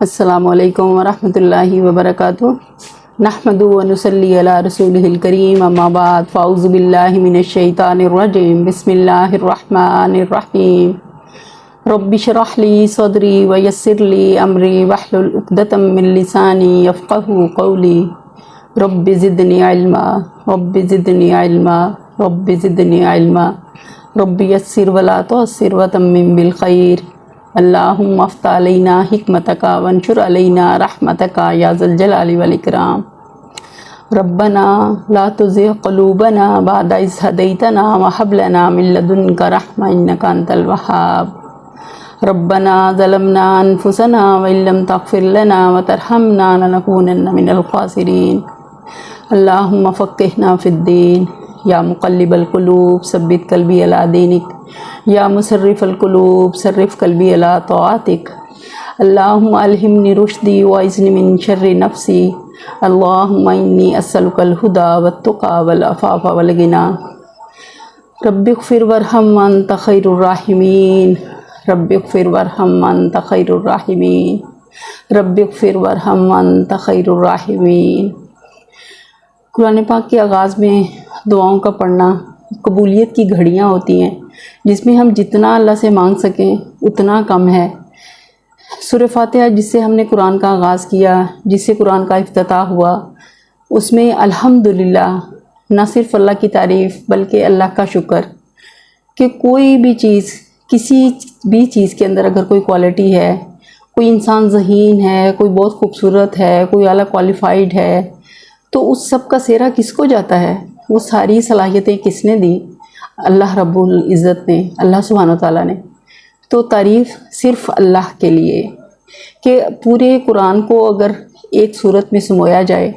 السلام علیکم ورحمۃ اللہ وبرکاتہ۔ نحمد و نصلی علی رسولہ الکریم، اما بعد، فاعوذ باللہ من الشیطان الرجیم، بسم اللہ الرحمن الرحیم۔ رب اشرح لی صدری ویسر لی امری واحلل عقدۃ من لسانی یفقہوا قولی۔ رب زدنی علما، رب زدنی علما، رب زدنی علما، رب یسر ولا تعسر وتمم بالخیر۔ اللہم افتح علینا حکمتک وانشر علینا رحمتک یا ذا الجلال والاکرام۔ ربنا لا تزغ قلوبنا بعد اذ ہدیتنا وہب لنا من لدنک رحمۃ انک انت الوہاب۔ ربنا ظلمنا انفسنا وان لم تغفر لنا وترحمنا لنکونن من الخاسرین۔ اللہم فقہنا فی الدین، یا مقلب القلوب ثبت قلبی علی دینک، یا مصرف القلوب صرف قلبی علی طاعتک۔ اللہم الہمنی رشدی واعذنی من شر نفسی۔ اللہم انی اسألک الہدی والتقی والعفاف والغنی۔ رب اغفر وارحم وانت خیر الراحمین، رب اغفر وارحم وانت خیر الراحمین، رب اغفر وارحم وانت خیر الراحمین۔ قرآن پاک کے آغاز میں دعاؤں کا پڑھنا قبولیت کی گھڑیاں ہوتی ہیں، جس میں ہم جتنا اللہ سے مانگ سکیں اتنا کم ہے۔ سورہ فاتحہ جس سے ہم نے قرآن کا آغاز کیا، جس سے قرآن کا افتتاح ہوا، اس میں الحمدللہ نہ صرف اللہ کی تعریف بلکہ اللہ کا شکر کہ کوئی بھی چیز، کسی بھی چیز کے اندر اگر کوئی کوالٹی ہے، کوئی انسان ذہین ہے، کوئی بہت خوبصورت ہے، کوئی اعلیٰ کوالیفائڈ ہے، تو اس سب کا سہرا کس کو جاتا ہے؟ وہ ساری صلاحیتیں کس نے دی؟ اللہ رب العزت نے، اللہ سبحانہ وتعالیٰ نے۔ تو تعریف صرف اللہ کے لیے کہ پورے قرآن کو اگر ایک صورت میں سمویا جائے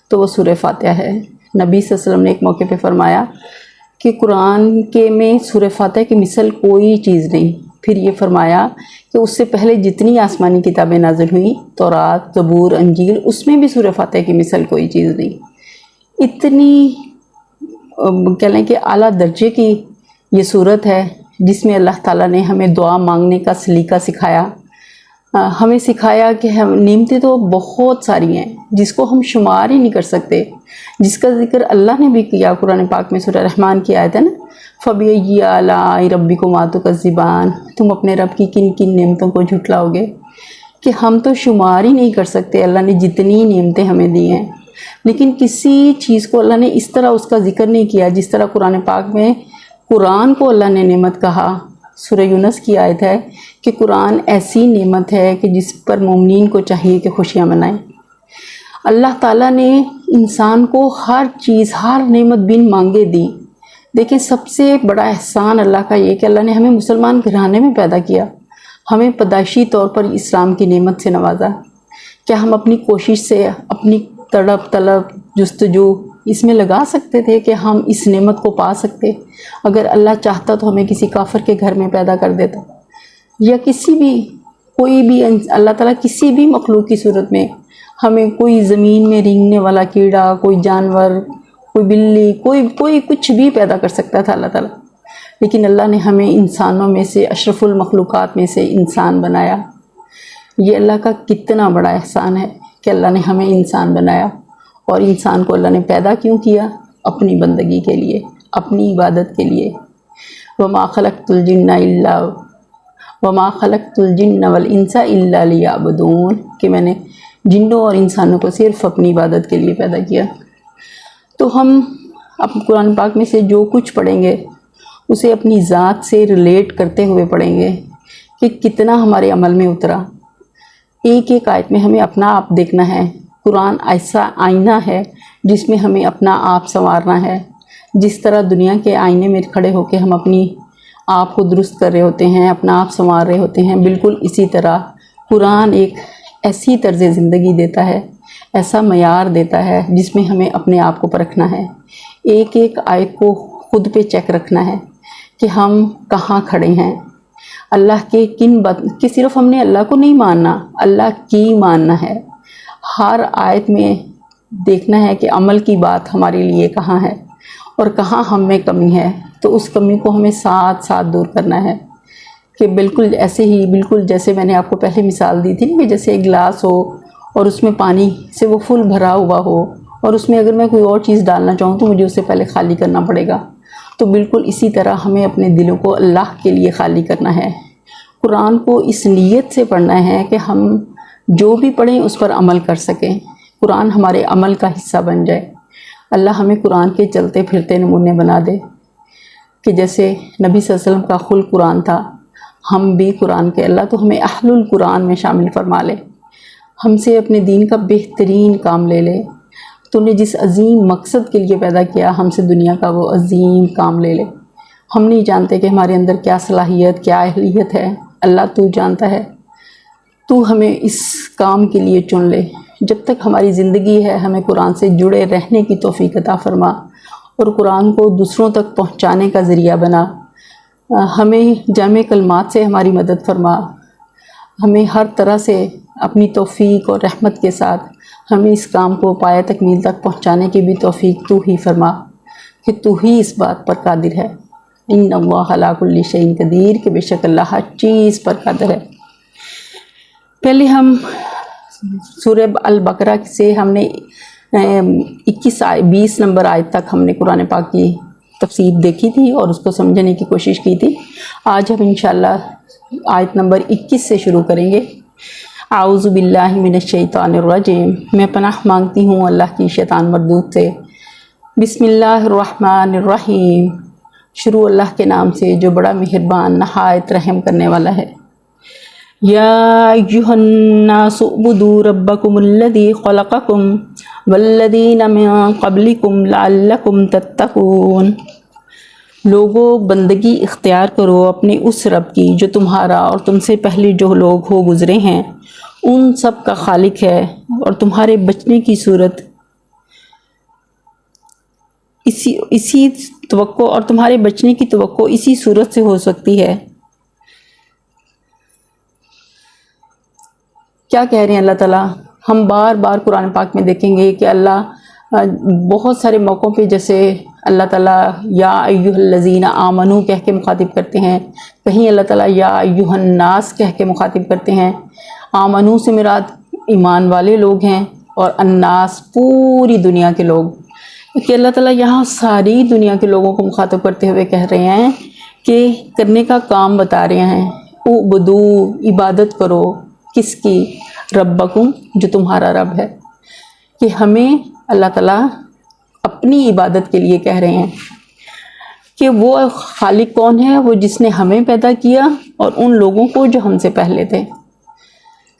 تو وہ سورہ فاتحہ ہے۔ نبی صلی اللہ علیہ وسلم نے ایک موقع پہ فرمایا کہ قرآن کے میں سورہ فاتحہ کی مثل کوئی چیز نہیں۔ پھر یہ فرمایا کہ اس سے پہلے جتنی آسمانی کتابیں نازل ہوئیں، تورات، زبور، انجیل، اس میں بھی سورہ فاتحہ کی مثل کوئی چیز نہیں۔ اتنی کہہ لیں کہ اعلیٰ درجے کی یہ صورت ہے جس میں اللہ تعالیٰ نے ہمیں دعا مانگنے کا سلیقہ سکھایا، ہمیں سکھایا کہ نعمتیں تو بہت ساری ہیں جس کو ہم شمار ہی نہیں کر سکتے، جس کا ذکر اللہ نے بھی کیا قرآن پاک میں۔ سورہ رحمان کی آیت ہے نا، فَبِأَيِّ آلَاءِ رَبِّكُمَا تُكَذِّبَانِ، تم اپنے رب کی کن کن نعمتوں کو جھٹلاؤ گے، کہ ہم تو شمار ہی نہیں کر سکتے اللہ نے جتنی نعمتیں ہمیں دی ہیں۔ لیکن کسی چیز کو اللہ نے اس طرح اس کا ذکر نہیں کیا جس طرح قرآن پاک میں قرآن کو اللہ نے نعمت کہا۔ سورہ یونس کی آیت ہے کہ قرآن ایسی نعمت ہے کہ جس پر مومنین کو چاہیے کہ خوشیاں منائیں۔ اللہ تعالیٰ نے انسان کو ہر چیز، ہر نعمت بن مانگے دی۔ دیکھیں سب سے بڑا احسان اللہ کا یہ کہ اللہ نے ہمیں مسلمان گھرانے میں پیدا کیا، ہمیں پیدائشی طور پر اسلام کی نعمت سے نوازا۔ کیا ہم اپنی کوشش سے، اپنی تڑپ طلب، جستجو اس میں لگا سکتے تھے کہ ہم اس نعمت کو پا سکتے؟ اگر اللہ چاہتا تو ہمیں کسی کافر کے گھر میں پیدا کر دیتا، یا کسی بھی، کوئی بھی اللہ تعالیٰ کسی بھی مخلوق کی صورت میں ہمیں کوئی زمین میں رینگنے والا کیڑا، کوئی جانور، کوئی بلی، کوئی کچھ بھی پیدا کر سکتا تھا اللہ تعالیٰ، لیکن اللہ نے ہمیں انسانوں میں سے، اشرف المخلوقات میں سے انسان بنایا۔ یہ اللہ کا کتنا بڑا احسان ہے کہ اللہ نے ہمیں انسان بنایا۔ اور انسان کو اللہ نے پیدا کیوں کیا؟ اپنی بندگی کے لیے، اپنی عبادت کے لیے۔ وَمَا خَلَقْتُ الْجِنَّ وَالْإِنسَ إِلَّا لِيَعْبُدُونَ، کہ میں نے جنوں اور انسانوں کو صرف اپنی عبادت کے لیے پیدا کیا۔ تو ہم قرآن پاک میں سے جو کچھ پڑھیں گے اسے اپنی ذات سے ریلیٹ کرتے ہوئے پڑھیں گے کہ کتنا ہمارے عمل میں اترا۔ ایک ایک آیت میں ہمیں اپنا آپ دیکھنا ہے۔ قرآن ایسا آئینہ ہے جس میں ہمیں اپنا آپ سنوارنا ہے۔ جس طرح دنیا کے آئینے میں کھڑے ہو کے ہم اپنی آپ کو درست کر رہے ہوتے ہیں، اپنا آپ سنوار رہے ہوتے ہیں، بالکل اسی طرح قرآن ایک ایسی طرز زندگی دیتا ہے، ایسا معیار دیتا ہے جس میں ہمیں اپنے آپ کو پرکھنا ہے۔ ایک ایک آیت کو خود پہ چیک رکھنا ہے کہ ہم کہاں کھڑے ہیں، اللہ کے کہ صرف ہم نے اللہ کو نہیں ماننا، اللہ کی ماننا ہے۔ ہر آیت میں دیکھنا ہے کہ عمل کی بات ہمارے لیے کہاں ہے اور کہاں ہم میں کمی ہے، تو اس کمی کو ہمیں ساتھ ساتھ دور کرنا ہے۔ کہ بالکل ایسے ہی، بالکل جیسے میں نے آپ کو پہلے مثال دی تھی نا، کہ جیسے ایک گلاس ہو اور اس میں پانی سے وہ فل بھرا ہوا ہو، اور اس میں اگر میں کوئی اور چیز ڈالنا چاہوں تو مجھے اسے پہلے خالی کرنا پڑے گا. تو بالکل اسی طرح ہمیں اپنے دلوں کو اللہ کے لیے خالی کرنا ہے. قرآن کو اس نیت سے پڑھنا ہے کہ ہم جو بھی پڑھیں اس پر عمل کر سکیں، قرآن ہمارے عمل کا حصہ بن جائے. اللہ ہمیں قرآن کے چلتے پھرتے نمونے بنا دے، کہ جیسے نبی صلی اللہ علیہ وسلم کا خلق قرآن تھا، ہم بھی قرآن کے، اللہ تو ہمیں اہل القرآن میں شامل فرما لے، ہم سے اپنے دین کا بہترین کام لے لے. تو نے جس عظیم مقصد کے لیے پیدا کیا، ہم سے دنیا کا وہ عظیم کام لے لے. ہم نہیں جانتے کہ ہمارے اندر کیا صلاحیت، کیا اہلیت ہے، اللہ تو جانتا ہے. تو ہمیں اس کام کے لیے چن لے. جب تک ہماری زندگی ہے ہمیں قرآن سے جڑے رہنے کی توفیق عطا فرما، اور قرآن کو دوسروں تک پہنچانے کا ذریعہ بنا. ہمیں جامع کلمات سے ہماری مدد فرما، ہمیں ہر طرح سے اپنی توفیق اور رحمت کے ساتھ ہمیں اس کام کو پایہ تکمیل تک پہنچانے کی بھی توفیق تو ہی فرما، کہ تو ہی اس بات پر قادر ہے. ان اللہ علی کل شیء قدیر، کہ بے شک اللہ ہر چیز پر قادر ہے. پہلے ہم سورہ البقرہ سے ہم نے 20 نمبر آیت تک ہم نے قرآن پاک کی تفسیر دیکھی تھی اور اس کو سمجھنے کی کوشش کی تھی. آج ہم انشاءاللہ آیت نمبر 21 سے شروع کریں گے. اعوذ باللہ من الشیطان الرجیم، میں پناہ مانگتی ہوں اللہ کی شیطان مردود سے. بسم اللہ الرحمن الرحیم، شروع اللہ کے نام سے جو بڑا مہربان نہایت رحم کرنے والا ہے. یا ایھا الناس اعبدوا ربکم الذی خلقکم والذین من قبلکم لعلکم تتقون. لوگوں بندگی اختیار کرو اپنے اس رب کی جو تمہارا اور تم سے پہلے جو لوگ ہو گزرے ہیں ان سب کا خالق ہے، اور تمہارے بچنے کی صورت اسی توقع، اور تمہارے بچنے کی توقع اسی صورت سے ہو سکتی ہے. کیا کہہ رہے ہیں اللہ تعالیٰ؟ ہم بار بار قرآن پاک میں دیکھیں گے کہ اللہ بہت سارے موقعوں پہ جیسے اللہ تعالیٰ یا ایھا الذین آمنو کہہ کے مخاطب کرتے ہیں، کہیں اللہ تعالیٰ یا ایھا الناس کہہ کے مخاطب کرتے ہیں. آمنو سے مراد ایمان والے لوگ ہیں، اور الناس پوری دنیا کے لوگ، کہ اللہ تعالیٰ یہاں ساری دنیا کے لوگوں کو مخاطب کرتے ہوئے کہہ رہے ہیں کہ کرنے کا کام بتا رہے ہیں. اعبدو، عبادت کرو، کس کی؟ ربکم، جو تمہارا رب ہے. کہ ہمیں اللہ تعالیٰ اپنی عبادت کے لیے کہہ رہے ہیں کہ وہ خالق کون ہے؟ وہ جس نے ہمیں پیدا کیا اور ان لوگوں کو جو ہم سے پہلے تھے.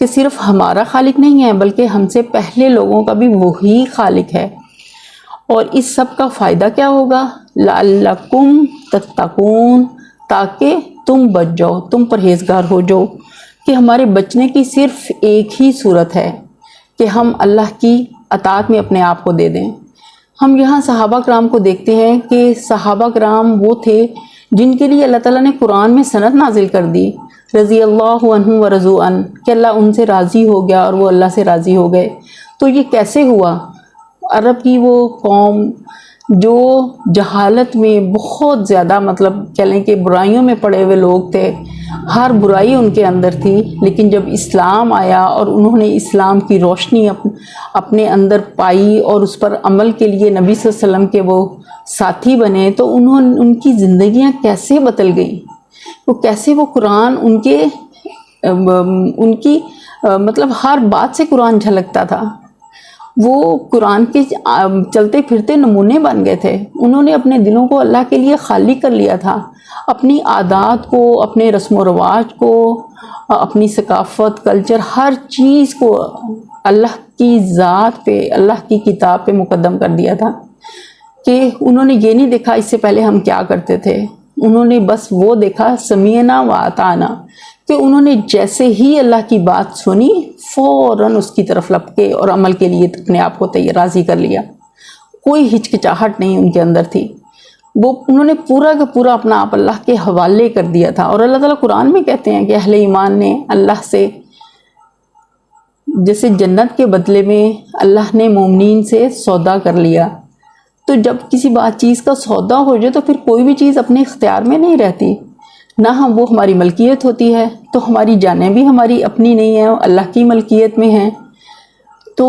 کہ صرف ہمارا خالق نہیں ہے بلکہ ہم سے پہلے لوگوں کا بھی وہی خالق ہے. اور اس سب کا فائدہ کیا ہوگا؟ لعلکم تتقون، تاکہ تم بچ جاؤ، تم پرہیزگار ہو جاؤ. کہ ہمارے بچنے کی صرف ایک ہی صورت ہے کہ ہم اللہ کی اطاعت میں اپنے آپ کو دے دیں. ہم یہاں صحابہ کرام کو دیکھتے ہیں کہ صحابہ کرام وہ تھے جن کے لیے اللہ تعالیٰ نے قرآن میں سند نازل کر دی، رضی اللہ عنہم ورضوا عنہ، کہ اللہ ان سے راضی ہو گیا اور وہ اللہ سے راضی ہو گئے. تو یہ کیسے ہوا؟ عرب کی وہ قوم جو جہالت میں بہت زیادہ، مطلب کہہ لیں کہ برائیوں میں پڑے ہوئے لوگ تھے، ہر برائی ان کے اندر تھی. لیکن جب اسلام آیا اور انہوں نے اسلام کی روشنی اپنے اندر پائی اور اس پر عمل کے لیے نبی صلی اللہ علیہ وسلم کے وہ ساتھی بنے، تو ان کی زندگیاں کیسے بدل گئیں. وہ کیسے وہ قرآن ان کی مطلب ہر بات سے قرآن جھلکتا تھا. وہ قرآن کے چلتے پھرتے نمونے بن گئے تھے. انہوں نے اپنے دلوں کو اللہ کے لیے خالی کر لیا تھا، اپنی عادات کو، اپنے رسم و رواج کو، اپنی ثقافت، کلچر، ہر چیز کو اللہ کی ذات پہ، اللہ کی کتاب پہ مقدم کر دیا تھا. کہ انہوں نے یہ نہیں دیکھا اس سے پہلے ہم کیا کرتے تھے، انہوں نے بس وہ دیکھا سمیعنا و اطعنا، کہ انہوں نے جیسے ہی اللہ کی بات سنی فوراً اس کی طرف لپکے اور عمل کے لیے اپنے آپ کو راضی کر لیا. کوئی ہچکچاہٹ نہیں ان کے اندر تھی. انہوں نے پورا کا پورا اپنا آپ اللہ کے حوالے کر دیا تھا. اور اللہ تعالیٰ قرآن میں کہتے ہیں کہ اہل ایمان نے اللہ سے، جیسے جنت کے بدلے میں اللہ نے مومنین سے سودا کر لیا. تو جب کسی چیز کا سودا ہو جائے تو پھر کوئی بھی چیز اپنے اختیار میں نہیں رہتی. نہ ہم وہ ہماری ملکیت ہوتی ہے، تو ہماری جانیں بھی ہماری اپنی نہیں ہیں، اللہ کی ملکیت میں ہیں۔ تو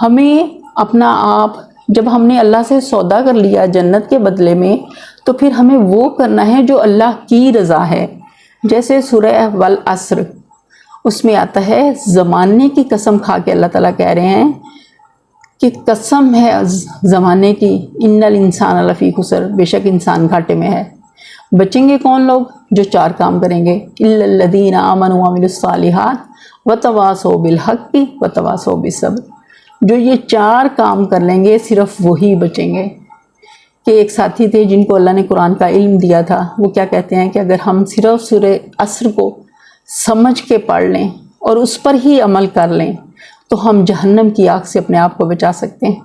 ہمیں اپنا آپ، جب ہم نے اللہ سے سودا کر لیا جنت کے بدلے میں، تو پھر ہمیں وہ کرنا ہے جو اللہ کی رضا ہے۔ جیسے سورہ والعصر، اس میں آتا ہے زمانے کی قسم کھا کے اللہ تعالیٰ کہہ رہے ہیں کہ قسم ہے زمانے کی، ان الانسان لفی خسر، بے شک انسان گھاٹے میں ہے۔ بچیں گے کون لوگ؟ جو 4 کام کریں گے، الا الذین آمنوا وعملوا الصالحات وتواصوا بالحق وتواصوا بالصبر۔ جو یہ 4 کام کر لیں گے صرف وہی بچیں گے۔ کہ ایک ساتھی تھے جن کو اللہ نے قرآن کا علم دیا تھا، وہ کیا کہتے ہیں کہ اگر ہم صرف سورہ عصر کو سمجھ کے پڑھ لیں اور اس پر ہی عمل کر لیں تو ہم جہنم کی آگ سے اپنے آپ کو بچا سکتے ہیں۔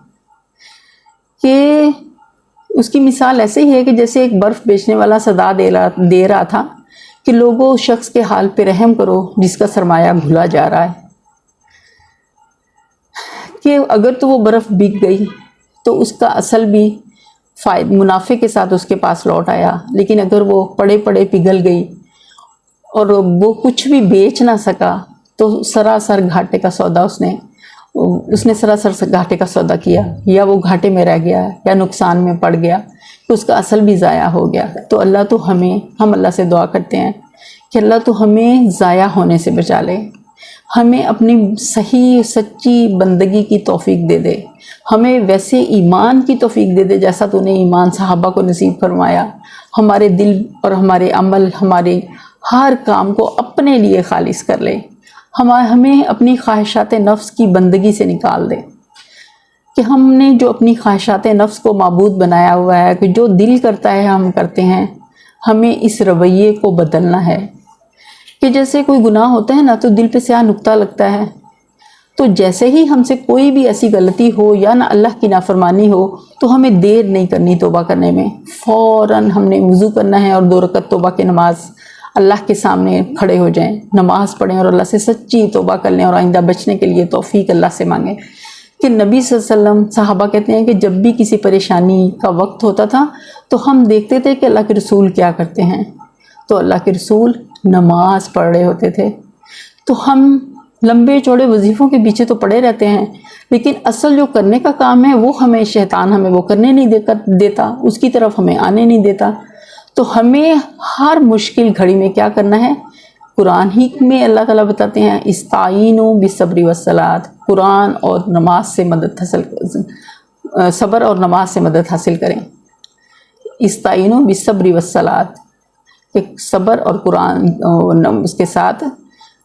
کہ اس کی مثال ایسے ہی ہے کہ جیسے ایک برف بیچنے والا صدا دے رہا تھا کہ لوگوں اس شخص کے حال پہ رحم کرو جس کا سرمایہ گھلا جا رہا ہے۔ کہ اگر تو وہ برف بک گئی تو اس کا اصل بھی منافع کے ساتھ اس کے پاس لوٹ آیا، لیکن اگر وہ پڑے پڑے پگھل گئی اور وہ کچھ بھی بیچ نہ سکا تو سراسر گھاٹے کا سودا اس نے سراسر گھاٹے کا سودا کیا، یا وہ گھاٹے میں رہ گیا یا نقصان میں پڑ گیا، تو اس کا اصل بھی ضائع ہو گیا۔ تو ہم اللہ سے دعا کرتے ہیں کہ اللہ تو ہمیں ضائع ہونے سے بچا لے، ہمیں اپنی صحیح سچی بندگی کی توفیق دے دے، ہمیں ویسے ایمان کی توفیق دے دے جیسا تو نے ایمان صحابہ کو نصیب فرمایا۔ ہمارے دل اور ہمارے عمل، ہمارے ہر کام کو اپنے لیے خالص کر لے، ہمیں اپنی خواہشات نفس کی بندگی سے نکال دے۔ کہ ہم نے جو اپنی خواہشات نفس کو معبود بنایا ہوا ہے کہ جو دل کرتا ہے ہم کرتے ہیں، ہمیں اس رویے کو بدلنا ہے۔ کہ جیسے کوئی گناہ ہوتا ہے نا تو دل پہ سیاہ نقطہ لگتا ہے، تو جیسے ہی ہم سے کوئی بھی ایسی غلطی ہو یا نہ اللہ کی نافرمانی ہو تو ہمیں دیر نہیں کرنی توبہ کرنے میں، فوراً ہم نے وضو کرنا ہے اور 2 رکعت توبہ کی نماز اللہ کے سامنے کھڑے ہو جائیں، نماز پڑھیں اور اللہ سے سچی توبہ کر لیں اور آئندہ بچنے کے لیے توفیق اللہ سے مانگیں۔ کہ نبی صلی اللہ علیہ وسلم، صحابہ کہتے ہیں کہ جب بھی کسی پریشانی کا وقت ہوتا تھا تو ہم دیکھتے تھے کہ اللہ کے رسول کیا کرتے ہیں، تو اللہ کے رسول نماز پڑھ رہے ہوتے تھے۔ تو ہم لمبے چوڑے وظیفوں کے پیچھے تو پڑے رہتے ہیں، لیکن اصل جو کرنے کا کام ہے وہ شیطان ہمیں وہ کرنے نہیں دیتا، اس کی طرف ہمیں آنے نہیں دیتا۔ تو ہمیں ہر مشکل گھڑی میں کیا کرنا ہے؟ قرآن ہی میں اللہ تعالیٰ بتاتے ہیں استعینوا بالصبر والصلاۃ، قرآن اور نماز سے مدد صبر اور نماز سے مدد حاصل کریں۔ استعینوا بالصبر والصلاۃ، کہ صبر اور قرآن اس کے ساتھ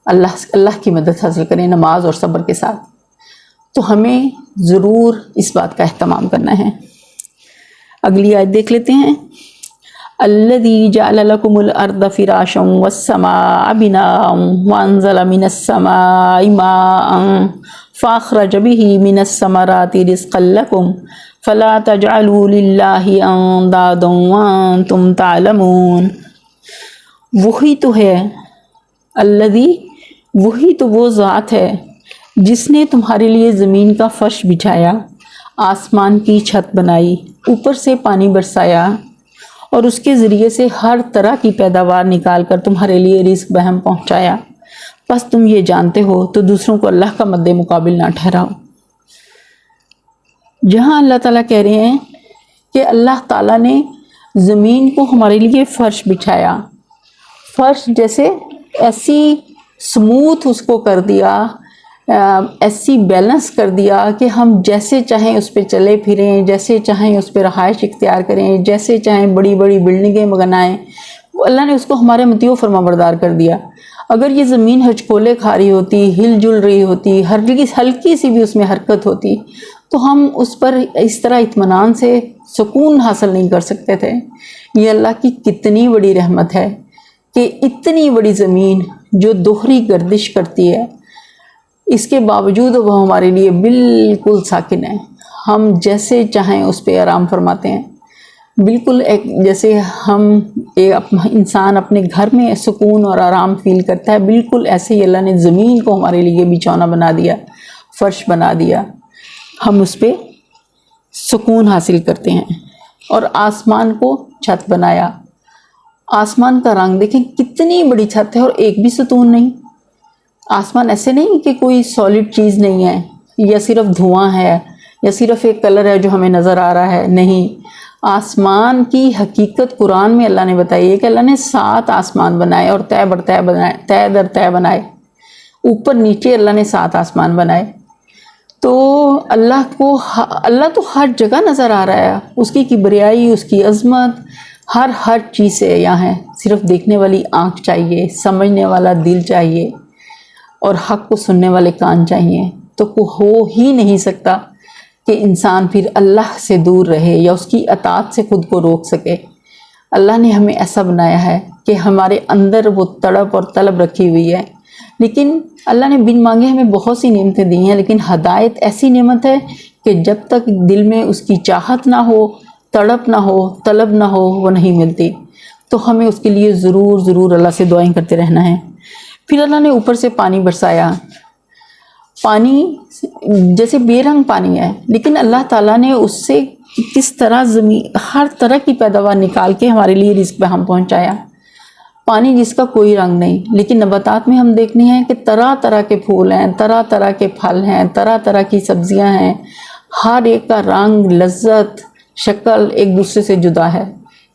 اللہ کی مدد حاصل کریں، نماز اور صبر کے ساتھ۔ تو ہمیں ضرور اس بات کا اہتمام کرنا ہے۔ اگلی آیت دیکھ لیتے ہیں۔ الذی جعل لکم الارض فراشا والسماء بناء وانزل من السماء ماء فاخرج به من الثمرات رزقا لکم فلا تجعلوا للہ اندادا وانتم تعلمون۔ وہی تو ہے، الذی، وہی تو وہ ذات ہے جس نے تمہارے لیے زمین کا فرش بچھایا، آسمان کی چھت بنائی، اوپر سے پانی برسایا اور اس کے ذریعے سے ہر طرح کی پیداوار نکال کر تمہارے لیے رزق بہم پہنچایا۔ بس تم یہ جانتے ہو تو دوسروں کو اللہ کا مد مقابل نہ ٹھہراؤ۔ جہاں اللہ تعالیٰ کہہ رہے ہیں کہ اللہ تعالیٰ نے زمین کو ہمارے لیے فرش بچھایا، فرش جیسے ایسی سموتھ اس کو کر دیا، ایسی بیلنس کر دیا کہ ہم جیسے چاہیں اس پہ چلے پھریں، جیسے چاہیں اس پہ رہائش اختیار کریں، جیسے چاہیں بڑی بڑی بلڈنگیں بنائیں۔ اللہ نے اس کو ہمارے مطیع و فرما بردار کر دیا۔ اگر یہ زمین ہچکولے کھا رہی ہوتی، ہل جل رہی ہوتی، ہلکی سی بھی اس میں حرکت ہوتی تو ہم اس پر اس طرح اطمینان سے سکون حاصل نہیں کر سکتے تھے۔ یہ اللہ کی کتنی بڑی رحمت ہے کہ اتنی بڑی زمین جو دوہری گردش کرتی ہے، اس کے باوجود وہ ہمارے لیے بالکل ساکن ہے، ہم جیسے چاہیں اس پہ آرام فرماتے ہیں۔ بالکل ایک جیسے انسان اپنے گھر میں سکون اور آرام فیل کرتا ہے، بالکل ایسے ہی اللہ نے زمین کو ہمارے لیے بچھونا بنا دیا، فرش بنا دیا، ہم اس پہ سکون حاصل کرتے ہیں۔ اور آسمان کو چھت بنایا آسمان کا رنگ دیکھیں، کتنی بڑی چھت ہے اور ایک بھی ستون نہیں۔ آسمان ایسے نہیں کہ کوئی سالڈ چیز نہیں ہے یا صرف دھواں ہے یا صرف ایک کلر ہے جو ہمیں نظر آ رہا ہے، نہیں۔ آسمان کی حقیقت قرآن میں اللہ نے بتائی ہے کہ اللہ نے 7 آسمان بنائے اور تہ بر تہ بنائے، تہ در تہ بنائے، اوپر نیچے اللہ نے 7 آسمان بنائے۔ تو اللہ تو ہر جگہ نظر آ رہا ہے، اس کی کبریائی، اس کی عظمت ہر چیز سے یہاں ہے۔ صرف دیکھنے والی آنکھ چاہیے، سمجھنے والا دل چاہیے اور حق کو سننے والے کان چاہیے۔ تو ہو ہی نہیں سکتا کہ انسان پھر اللہ سے دور رہے یا اس کی اطاعت سے خود کو روک سکے۔ اللہ نے ہمیں ایسا بنایا ہے کہ ہمارے اندر وہ تڑپ اور طلب رکھی ہوئی ہے، لیکن اللہ نے بن مانگے ہمیں بہت سی نعمتیں دی ہیں، لیکن ہدایت ایسی نعمت ہے کہ جب تک دل میں اس کی چاہت نہ ہو، تڑپ نہ ہو، طلب نہ ہو، وہ نہیں ملتی۔ تو ہمیں اس کے لیے ضرور اللہ سے دعائیں کرتے رہنا ہے۔ پھر اللہ نے اوپر سے پانی برسایا۔ پانی جیسے بے رنگ پانی ہے، لیکن اللہ تعالیٰ نے اس سے کس طرح ہر طرح کی پیداوار نکال کے ہمارے لیے رزق پہ ہم پہنچایا۔ پانی جس کا کوئی رنگ نہیں، لیکن نباتات میں ہم دیکھنے ہیں کہ طرح طرح کے پھول ہیں، طرح طرح کے پھل ہیں، طرح طرح کی سبزیاں ہیں، ہر ایک کا رنگ، لذت، شکل ایک دوسرے سے جدا ہے۔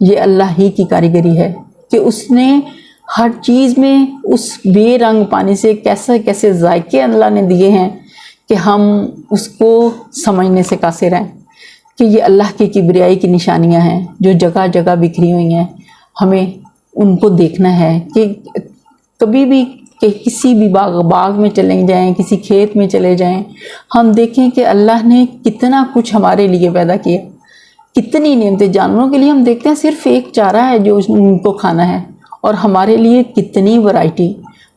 یہ اللہ ہی کی کاریگری ہے کہ اس نے ہر چیز میں اس بے رنگ پانی سے کیسے ذائقے اللہ نے دیے ہیں کہ ہم اس کو سمجھنے سے قاصر ہیں کہ یہ اللہ کی کبریائی کی نشانیاں ہیں جو جگہ جگہ بکھری ہوئی ہیں۔ ہمیں ان کو دیکھنا ہے کہ کبھی بھی کہ کسی بھی باغ میں چلے جائیں، کسی کھیت میں چلے جائیں، ہم دیکھیں کہ اللہ نے کتنا کچھ ہمارے لیے پیدا کیا، کتنی نعمتیں۔ جانوروں کے لیے ہم دیکھتے ہیں صرف ایک چارہ ہے جو ان کو کھانا ہے، اور ہمارے لیے کتنی ورائٹی،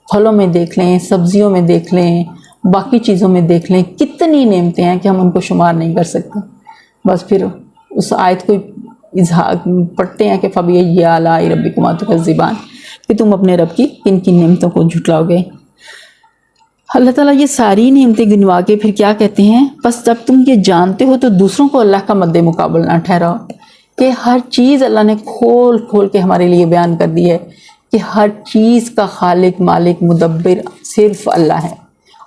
پھلوں میں دیکھ لیں، سبزیوں میں دیکھ لیں، باقی چیزوں میں دیکھ لیں، کتنی نعمتیں ہیں کہ ہم ان کو شمار نہیں کر سکتے۔ بس پھر اس آیت کو پڑھتے ہیں کہ فَبِأَيِّ آلَاءِ رَبِّكُمَا تُكَذِّبَانِ، کہ تم اپنے رب کی کن کن نعمتوں کو جھٹلاؤ گے۔ اللہ تعالیٰ یہ ساری نعمتیں گنوا کے پھر کیا کہتے ہیں، بس جب تم یہ جانتے ہو تو دوسروں کو اللہ کا مد مقابل نہ ٹھہراؤ، کہ ہر چیز اللہ نے کھول کھول کے ہمارے لیے بیان کر دی ہے کہ ہر چیز کا خالق، مالک، مدبر صرف اللہ ہے۔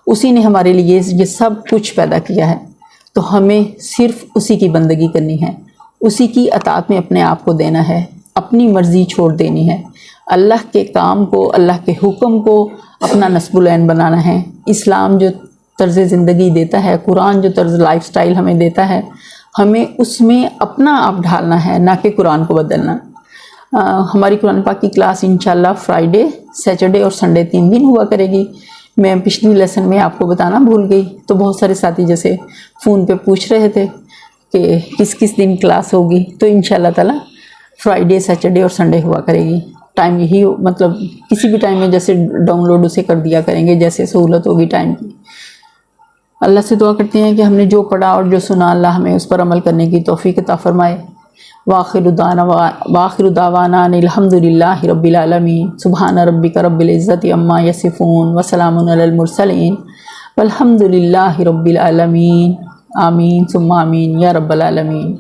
اسی نے ہمارے لیے یہ سب کچھ پیدا کیا ہے، تو ہمیں صرف اسی کی بندگی کرنی ہے، اسی کی اطاعت میں اپنے آپ کو دینا ہے، اپنی مرضی چھوڑ دینی ہے، اللہ کے کام کو، اللہ کے حکم کو اپنا نصب العین بنانا ہے۔ اسلام جو طرز زندگی دیتا ہے، قرآن جو طرز لائف سٹائل ہمیں دیتا ہے، ہمیں اس میں اپنا آپ ڈھالنا ہے، نہ کہ قرآن کو بدلنا۔ ہماری قرآن پاک کی کلاس انشاءاللہ فرائیڈے، سیٹرڈے اور سنڈے 3 دن ہوا کرے گی۔ میں پچھلی لیسن میں آپ کو بتانا بھول گئی، تو بہت سارے ساتھی جیسے فون پہ پوچھ رہے تھے کہ کس دن کلاس ہوگی، تو انشاءاللہ تعالی فرائیڈے، سیٹرڈے اور سنڈے ہوا کرے گی۔ ٹائم یہی مطلب کسی بھی ٹائم میں جیسے ڈاؤن لوڈ اسے کر دیا کریں گے، جیسے سہولت ہوگی ٹائم کی۔ اللہ سے دعا کرتے ہیں کہ ہم نے جو پڑھا اور جو سنا، اللہ ہمیں اس پر عمل کرنے کی توفیق عطا فرمائے۔ وآخر دعوانا الحمد للہ رب العالمین۔ سبحان ربک رب العزت عما یصفون وسلام علی المرسلین والحمد للہ رب العالمین۔ آمین ثم آمین یا رب العالمین۔